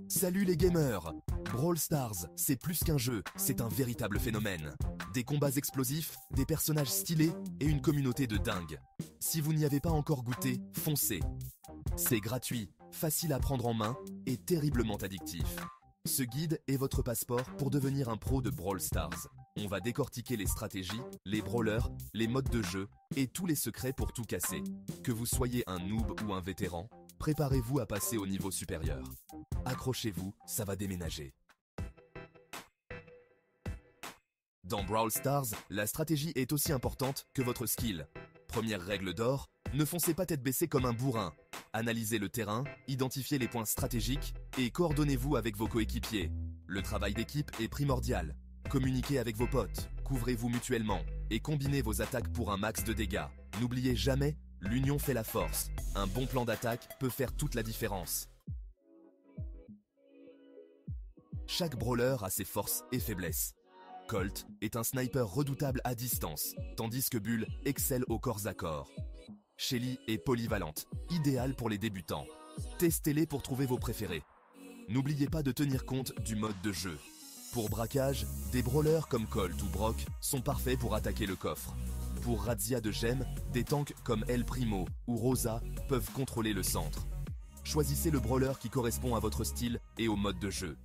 Salut les gamers! Brawl Stars, c'est plus qu'un jeu, c'est un véritable phénomène. Des combats explosifs, des personnages stylés et une communauté de dingue. Si vous n'y avez pas encore goûté, foncez. C'est gratuit, facile à prendre en main et terriblement addictif. Ce guide est votre passeport pour devenir un pro de Brawl Stars. On va décortiquer les stratégies, les brawlers, les modes de jeu et tous les secrets pour tout casser. Que vous soyez un noob ou un vétéran, préparez-vous à passer au niveau supérieur. Accrochez-vous, ça va déménager. Dans Brawl Stars, la stratégie est aussi importante que votre skill. Première règle d'or, ne foncez pas tête baissée comme un bourrin. Analysez le terrain, identifiez les points stratégiques et coordonnez-vous avec vos coéquipiers. Le travail d'équipe est primordial. Communiquez avec vos potes, couvrez-vous mutuellement et combinez vos attaques pour un max de dégâts. N'oubliez jamais, l'union fait la force. Un bon plan d'attaque peut faire toute la différence. Chaque brawler a ses forces et faiblesses. Colt est un sniper redoutable à distance, tandis que Bull excelle au corps à corps. Shelly est polyvalente, idéale pour les débutants. Testez-les pour trouver vos préférés. N'oubliez pas de tenir compte du mode de jeu. Pour braquage, des brawlers comme Colt ou Brock sont parfaits pour attaquer le coffre. Pour razzia de gemmes, des tanks comme El Primo ou Rosa peuvent contrôler le centre. Choisissez le brawler qui correspond à votre style et au mode de jeu.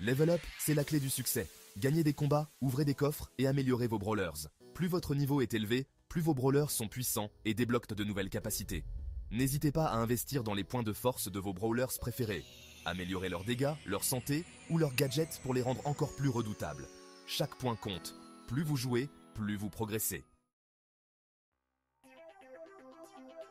Level up, c'est la clé du succès. Gagnez des combats, ouvrez des coffres et améliorez vos brawlers. Plus votre niveau est élevé, plus vos brawlers sont puissants et débloquent de nouvelles capacités. N'hésitez pas à investir dans les points de force de vos brawlers préférés. Améliorez leurs dégâts, leur santé ou leurs gadgets pour les rendre encore plus redoutables. Chaque point compte. Plus vous jouez, plus vous progressez.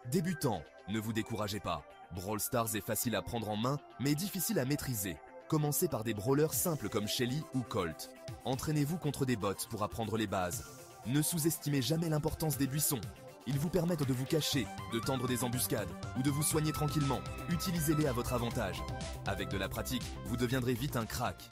Débutants, ne vous découragez pas. Brawl Stars est facile à prendre en main, mais difficile à maîtriser. Commencez par des brawlers simples comme Shelly ou Colt. Entraînez-vous contre des bots pour apprendre les bases. Ne sous-estimez jamais l'importance des buissons. Ils vous permettent de vous cacher, de tendre des embuscades ou de vous soigner tranquillement. Utilisez-les à votre avantage. Avec de la pratique, vous deviendrez vite un crack.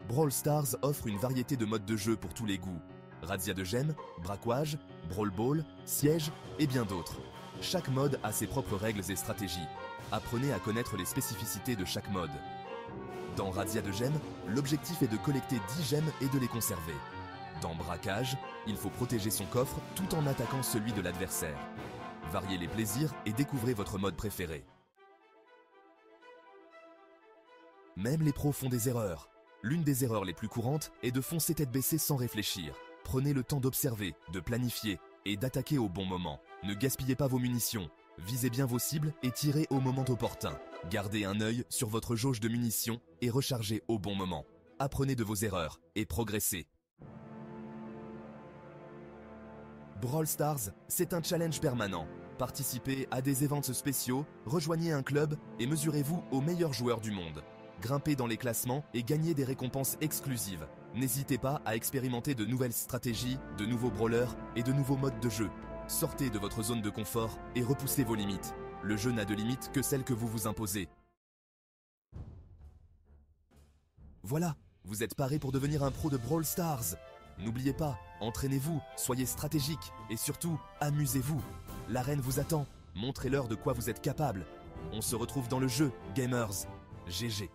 Brawl Stars offre une variété de modes de jeu pour tous les goûts. Razzia de gemmes, braquage, Brawl Ball, siège et bien d'autres. Chaque mode a ses propres règles et stratégies. Apprenez à connaître les spécificités de chaque mode. Dans Razzia de gemmes, l'objectif est de collecter 10 gemmes et de les conserver. Dans braquage, il faut protéger son coffre tout en attaquant celui de l'adversaire. Variez les plaisirs et découvrez votre mode préféré. Même les pros font des erreurs. L'une des erreurs les plus courantes est de foncer tête baissée sans réfléchir. Prenez le temps d'observer, de planifier et d'attaquer au bon moment. Ne gaspillez pas vos munitions. Visez bien vos cibles et tirez au moment opportun. Gardez un œil sur votre jauge de munitions et rechargez au bon moment. Apprenez de vos erreurs et progressez. Brawl Stars, c'est un challenge permanent. Participez à des events spéciaux, rejoignez un club et mesurez-vous aux meilleurs joueurs du monde. Grimpez dans les classements et gagnez des récompenses exclusives. N'hésitez pas à expérimenter de nouvelles stratégies, de nouveaux brawlers et de nouveaux modes de jeu. Sortez de votre zone de confort et repoussez vos limites. Le jeu n'a de limites que celles que vous vous imposez. Voilà, vous êtes paré pour devenir un pro de Brawl Stars. N'oubliez pas, entraînez-vous, soyez stratégique et surtout, amusez-vous. L'arène vous attend, montrez-leur de quoi vous êtes capable. On se retrouve dans le jeu, gamers. GG.